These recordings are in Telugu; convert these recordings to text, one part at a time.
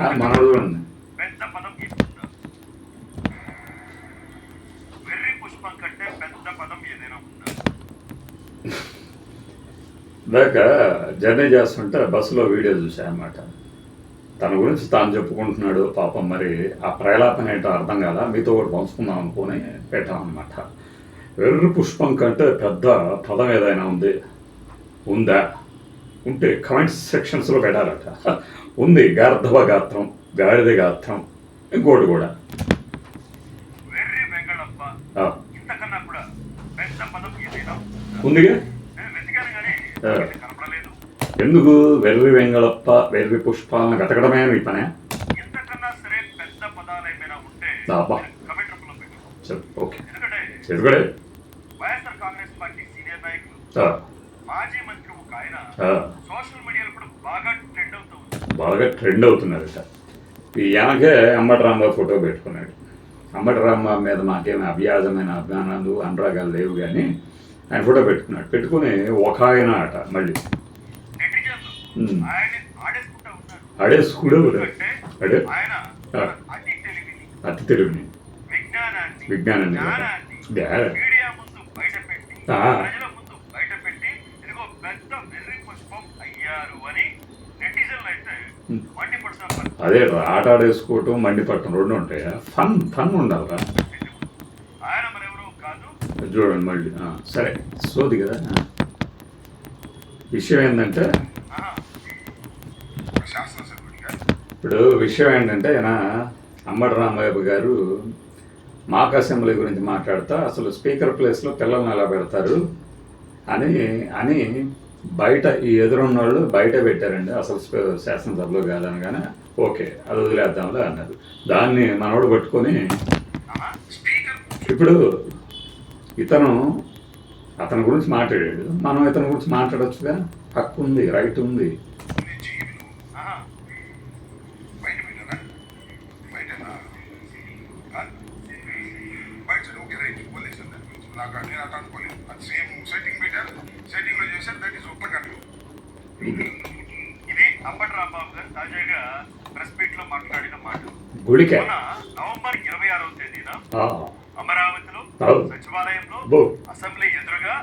మనోడు పెద్ద పదం వెర్రి పుష్పం కంటే పెద్ద పదం ఏదైనా ఉందా? ఇందాక జర్నీ చేస్తుంటే బస్సులో వీడియో చూసాయన్నమాట. తన గురించి తాను చెప్పుకుంటున్నాడు. పాపం మరి ఆ ప్రలాపన ఏంటో అర్థం కాదా, మీతో కూడా పంచుకుందాం అనుకుని పెట్టామన్నమాట. వెర్రి పుష్పం కంటే పెద్ద పదం ఏదైనా ఉందా? ఉంటే కామెంట్స్ సెక్షన్స్లో పెట్టాలట. ఉంది, గార్ధవ గాత్రం, గాడిద గాత్రం, ఇంకోటి కూడా. వెర్రి వెంగళప్ప ఇంతకన్నా కూడా పెద్ద పదం ఏదైనా ఉందిగా. వెతికాను కానీ కనపడలేదు. ఎందుకు వెర్రి వెంగళప్ప, వెర్రి పుష్పాలను వెతకడమే మీ పనే? ఇంతకన్నా సరే పెద్ద పదాలు ఏమైనా ఉంటే కమెంట్ రూపంలో పెట్టు. ఓకే. ఎందుకంటే వైఎస్ఆర్ కాంగ్రెస్ పార్టీ సీనియర్ నాయకులు, మాజీ మంత్రి ఒక ఆయన సోషల్ మీడియాలో కూడా బాగా ట్రెండ్ అవుతున్నారట. ఈ వెనకే అంబటి రాంబాబు ఫోటో పెట్టుకున్నాడు. అంబటి రాంబాబు మీద మాకేమి అవ్యాజమైన అభిమానాలు అనురాగాలు లేవు, కానీ ఆయన ఫోటో పెట్టుకున్నాడు. పెట్టుకుని ఒక ఆయన అట మళ్ళీ ఆడేసుకుడు అతి తెలివిని విజ్ఞానాన్ని అదే ఆట ఆడేసుకోవటం, మండిపట్టడం రెండు ఉంటాయా? ఫన్ ఉండాలరా. చూడండి మళ్ళీ. సరే, సోది కదా. విషయం ఏంటంటే ఈయన అంబటి రాంబాబు గారు మాక్ అసెంబ్లీ గురించి మాట్లాడుతా అసలు స్పీకర్ ప్లేస్లో పిల్లల్ని ఎలా పెడతారు అని బయట ఈ ఎదురున్న వాళ్ళు బయట పెట్టారండి. అసలు శాసనసభలో కాదనగానే ఓకే అది వదిలేద్దాంలే అన్నారు. దాన్ని మనోడు పట్టుకొని ఇప్పుడు అతని గురించి మాట్లాడాడు, మనం ఇతని గురించి మాట్లాడొచ్చుగా. హక్కు ఉంది, రైట్ ఉంది. ఇది అంబటి రాంబాబు గారు తాజాగా ప్రెస్ మీట్ లో మాట్లాడిన మాట. నవంబర్ 26వ తేదీన అమరావతిలో సచివాలయంలో అసెంబ్లీ ఎదురుగా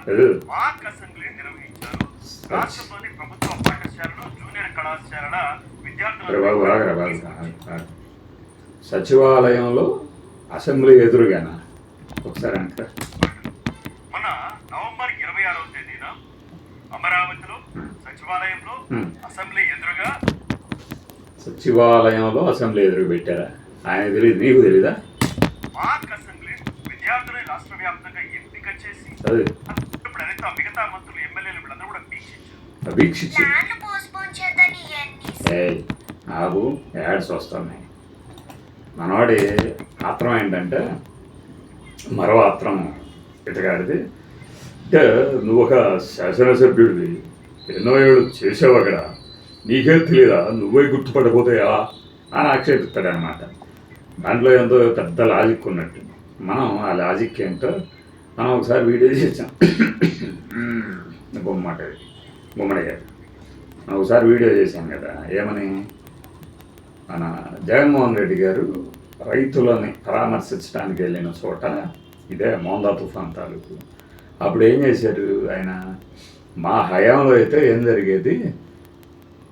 మాక్ అసెంబ్లీ నిర్వహించారు. రాష్ట్రంలోని ప్రభుత్వ పాఠశాలలు, జూనియర్ కళాశాలల విద్యార్థులు సచివాలయంలో అసెంబ్లీ ఎదురుగానా? ఒకసారి అంటే మన నవంబర్ 26వ తేదీన అమరావతిలో సచివాలయంలో అసెంబ్లీ ఎదురు పెట్టారా? ఆయన తెలియదు, నీకు తెలీదా? మాక్ అసెంబ్లీ విద్యార్థులు రాష్ట్ర వ్యాప్తంగా ఎంపిక చేసి మిగతా మంత్రులు, ఎమ్మెల్యేలు వీళ్ళందరూ కూడా వీక్షించారు. నాకు యాడ్స్ వస్తున్నాయి. మనవాడి ఆత్రం ఏంటంటే మరో ఆత్రం ఇటగాడిది. అంటే నువ్వు ఒక శాసనసభ్యుడివి, ఎన్నో ఏళ్ళు చేసావు అక్కడ, నీకే తెలియదా, నువ్వే గుర్తుపడకపోతాయా అని ఆక్షేపిస్తాడనమాట. దాంట్లో ఎంతో పెద్ద లాజిక్ ఉన్నట్టు. మనం ఆ లాజిక్ ఏంటో మనం ఒకసారి వీడియో చేసాం. గుమ్మడి గారు మనం ఒకసారి వీడియో చేశాం కదా. ఏమని, మన జగన్మోహన్ రెడ్డి గారు రైతులని పరామర్శించడానికి వెళ్ళిన చోట, ఇదే మోందా తుఫాన్ తాలూకు. అప్పుడు ఏం చేశారు ఆయన, మా హయాంలో అయితే ఏం జరిగేది,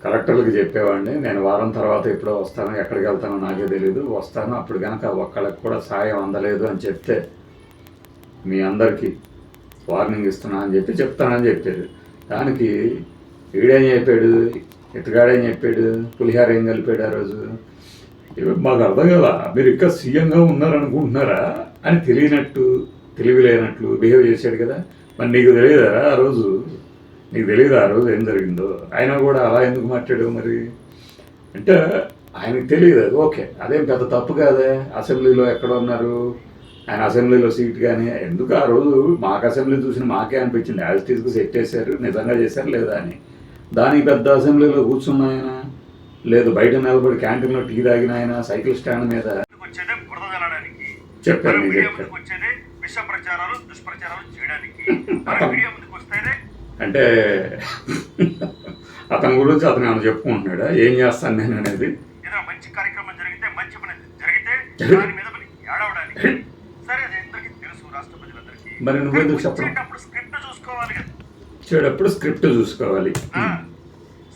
కలెక్టర్లకు చెప్పేవాడిని, నేను వారం తర్వాత ఎప్పుడో వస్తాను, ఎక్కడికి వెళ్తానో నాకే తెలియదు, వస్తాను, అప్పుడు కనుక ఒక్కళ్ళకి కూడా సాయం అందలేదు అని చెప్తే మీ అందరికీ వార్నింగ్ ఇస్తున్నా అని చెప్తానని చెప్పారు. దానికి వీడేం చెప్పాడు, ఇతగాడేం చెప్పాడు, పులిహార ఏం కలిపాడు ఆ రోజు. మాకు అర్థం కదా, మీరు ఇంకా సీఎంగా ఉన్నారనుకుంటున్నారా అని తెలివి లేనట్లు బిహేవ్ చేశాడు కదా. మరి నీకు తెలియదా ఆ రోజు, ఏం జరిగిందో? ఆయన కూడా అలా ఎందుకు మాట్లాడు మరి అంటే ఆయనకు తెలియదు. అది ఓకే, అదేం పెద్ద తప్పు కాదే. అసెంబ్లీలో ఎక్కడ ఉన్నారు ఆయన, అసెంబ్లీలో సీట్ కానీ ఎందుకు ఆ రోజు మాకు అసెంబ్లీ చూసిన మాకే అనిపించింది యాజ్ ఇట్ ఈస్గా సెట్ చేశారు, నిజంగా చేశారు లేదా అని. దానికి పెద్ద అసెంబ్లీలో కూర్చున్న ఆయన లేదు, బయట నిలబడి క్యాంటీన్లో టీ తాగిన ఆయన, సైకిల్ స్టాండ్ మీద చెప్పారు. అంటే అతని గురించి అతను ఏమైనా చెప్పుకుంటున్నాడా, ఏం చేస్తాను నేను అనేది? ఏదైనా మంచి కార్యక్రమం జరిగితే మంచి పని జరిగితే దాని మీద పని ఏడవడానికి సరే అది అందరికీ తెలుసు రాష్ట్ర ప్రజలందరికీ. మరి నువ్వెందుకు చెప్పడం? వచ్చేటప్పుడు స్క్రిప్ట్ చూసుకోవాలి కదా. వచ్చేటప్పుడు స్క్రిప్ట్ చూసుకోవాలి.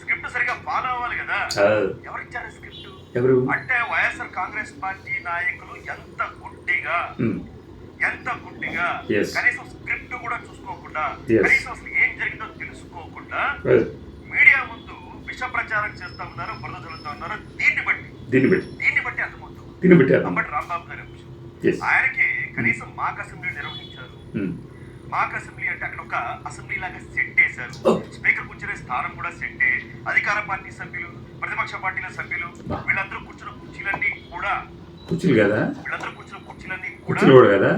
స్క్రిప్ట్ సరిగా ఫాలో అవ్వాలి కదా. ఆ, ఎవరిచ్చారు స్క్రిప్ట్? ఎవరు? అంటే వైఎస్ఆర్ కాంగ్రెస్ పార్టీ నాయకులు ఎంత గుడ్డిగా Yes. కనీసం స్క్రిప్ట్ కూడా చూసుకోకుండా Yes. కనీసం అసలు ఏం జరిగిందో తెలుసుకోకుండా Well, మీడియా ముందు విష ప్రచారం చేస్తా ఉన్నారు, బురద చల్లుతా ఉన్నారు. దీన్ని బట్టి అర్థమవుతుంది దీన్ని పెట్టారు. అంబటి రాంబాబు గారి అంశం. Yes. ఆయనకి కనీసం మాక్ అసెంబ్లీ నిర్వహించారు. Hmm. మాక్ అసెంబ్లీ అంటే అక్కడ ఒక అసెంబ్లీ లాగా సెట్ వేశారు. Oh. స్పీకర్ కూర్చునే స్థానం కూడా సెట్టే. అధికార పార్టీ సభ్యులు, ప్రతిపక్ష పార్టీల సభ్యులు వీళ్ళందరూ కూర్చున్న కుర్చీలన్నీ కూడా కూర్చులు కదా, వీళ్ళందరూ కూర్చున్న కుర్చీలన్నీ కూడా కూర్చులు కూడా కదా.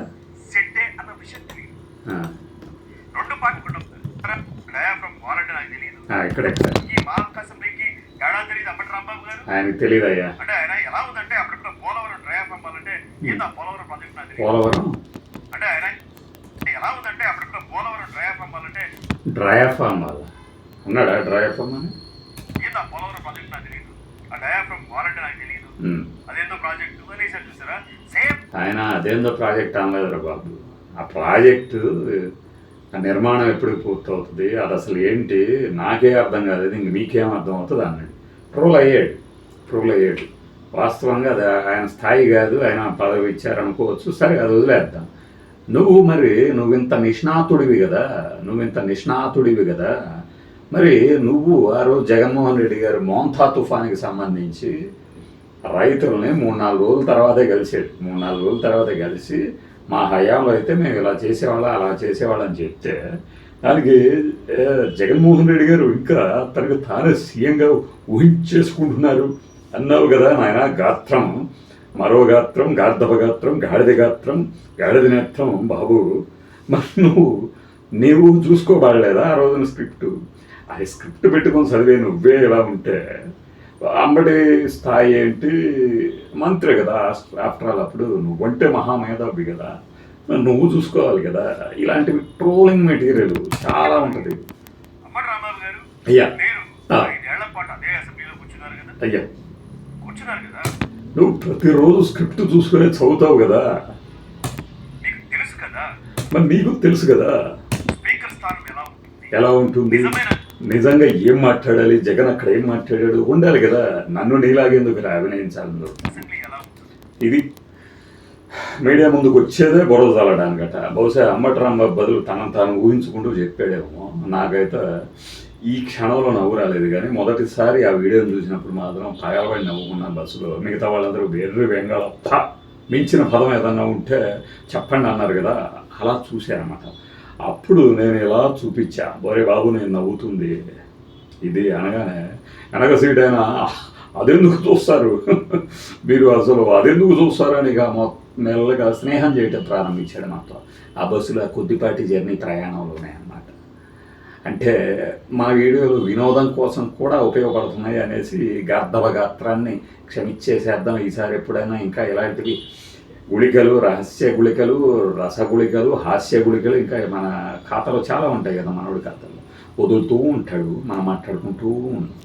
సెట్టే అన్న విషయం తెలియదు. ఆ, రెండు పార్టీ డయాఫ్రమ్ వాలంటే నాకు తెలియదు. ఇక్కడ ఈ మాక్ అసెంబ్లీకి ఏడా తెలియదు అంబటి రాంబాబు గారు. ఆయనకు తెలియదయ్యా. అంటే ఆయన ఎలా ఉందంటే అప్పుడు పోలవరం డయాఫ్రమ్ వాళ్ళంటే ఏందా పోలవరం ప్రాజెక్ట్ నాకు తెలియదు. పోలవరం అంటే ఆయన ఎలా ఉందంటే అప్పుడు పోలవరం డయాఫ్రమ్ వాళ్ళంటే డ్రయాఫామ్ వాళ్ళ ఉన్నాడా? డ్రయాఫామ్ అని ఏందా పోలవరం ప్రాజెక్ట్ నాకు తెలియదు. ఆ డయాఫ్రమ్ వాలంటే నాకు తెలియదు. అదేందో ప్రాజెక్టు అనేసి చూసారా సేమ్. ఆయన అదేందో ప్రాజెక్ట్ అనలేదురా బాబు. ఆ ప్రాజెక్టు ఆ నిర్మాణం ఎప్పుడు పూర్తవుతుంది, అది అసలు ఏంటి నాకే అర్థం కాదు. ఇంక మీకేం అర్థం అవుతుంది అన్నాడు. ట్రోల్ అయ్యాడు. వాస్తవంగా అది ఆయన స్థాయి కాదు, ఆయన పదవి ఇచ్చారనుకోవచ్చు. సరే అది వదిలేద్దాం. నువ్వు ఇంత నిష్ణాతుడివి కదా, మరి నువ్వు ఆ రోజు జగన్మోహన్ రెడ్డి గారు మోంతా తుఫానికి సంబంధించి రైతుల్ని 3-4 రోజుల తర్వాతే కలిసాడు. 3-4 రోజుల తర్వాత కలిసి మా హయాంలో అయితే మేము ఇలా చేసేవాళ్ళం అలా చేసేవాళ్ళం అని చెప్తే దానికి జగన్మోహన్ రెడ్డి గారు ఇంకా తనకు తానే సీఎంగా ఊహించేసుకుంటున్నారు అన్నావు కదా నాయన. గాత్రం, మరో గాత్రం, గార్ధప గాత్రం, గాడిద గాత్రం, గాడిద నేత్రం బాబు. మరి నీవు చూసుకోబడలేదా ఆ రోజున స్క్రిప్ట్? ఆ స్క్రిప్ట్ పెట్టుకొని చదివే నువ్వే ఇలా ఉంటే అంబటి స్థాయి ఏంటి? మంత్రి కదా ఆఫ్టర్ ఆల్. అప్పుడు నువ్వంటే మహామేధావి కదా, నువ్వు చూసుకోవాలి కదా. ఇలాంటివి ట్రోలింగ్ మెటీరియల్ చాలా ఉంటుంది. అంబటి రాంబాబు గారు అయ్యా, మీరు 5 ఏళ్ల పాటు అదే అసెంబ్లీలో కూర్చున్నారు కదా. నువ్వు ప్రతిరోజు స్క్రిప్ట్ చూసుకునే చదువుతావు కదా, మీకు తెలుసు కదా. మరి నీకు తెలుసు కదా స్పీకర్ స్థానం ఎలా ఉంటుంది, నిజంగా ఏం మాట్లాడాలి, జగన్ అక్కడ ఏం మాట్లాడాడు ఉండాలి కదా. నన్ను నీలాగేందుకు అభినయించాలి. ఇది మీడియా ముందుకు వచ్చేదే బురద చల్లడానికట. బహుశా అంబటి రాంబాబు బదులు తనను తాను ఊహించుకుంటూ చెప్పాడేమో. నాకైతే ఈ క్షణంలో నవ్వు రాలేదు, కానీ మొదటిసారి ఆ వీడియోని చూసినప్పుడు మాత్రం పగలబడి నవ్వుకున్నాను బస్సులో. మిగతా వాళ్ళందరూ వెర్రి వెంగళ మించిన పదం ఏదన్నా ఉంటే చెప్పండి అన్నారు కదా, అలా చూశానమాట. అప్పుడు నేను ఇలా చూపించా, బోరే బాబు నేను నవ్వుతుంది ఇది అనగానే వెనక సీట్ అయినా అదెందుకు చూస్తారు మీరు, అసలు అదెందుకు చూస్తారని ఇక మెల్లగా స్నేహం చేయటం ప్రారంభించాడు మాతో. ఆ బస్సులో కొద్దిపాటి జర్నీ ప్రయాణంలోనే అన్నమాట. అంటే మా వీడియోలు వినోదం కోసం కూడా ఉపయోగపడుతున్నాయి అనేసి గార్ధవ గాత్రాన్ని క్షమించేసేద్దాం ఈసారి. ఎప్పుడైనా ఇంకా ఇలాంటివి గుళికలు, రహస్య గుళికలు, రసగుళికలు, హాస్య గుళికలు ఇంకా మన ఖాతాలో చాలా ఉంటాయి కదా. మనోడి ఖాతాలో వదులుతూ ఉంటాడు, మనం మాట్లాడుకుంటూ ఉంటాం.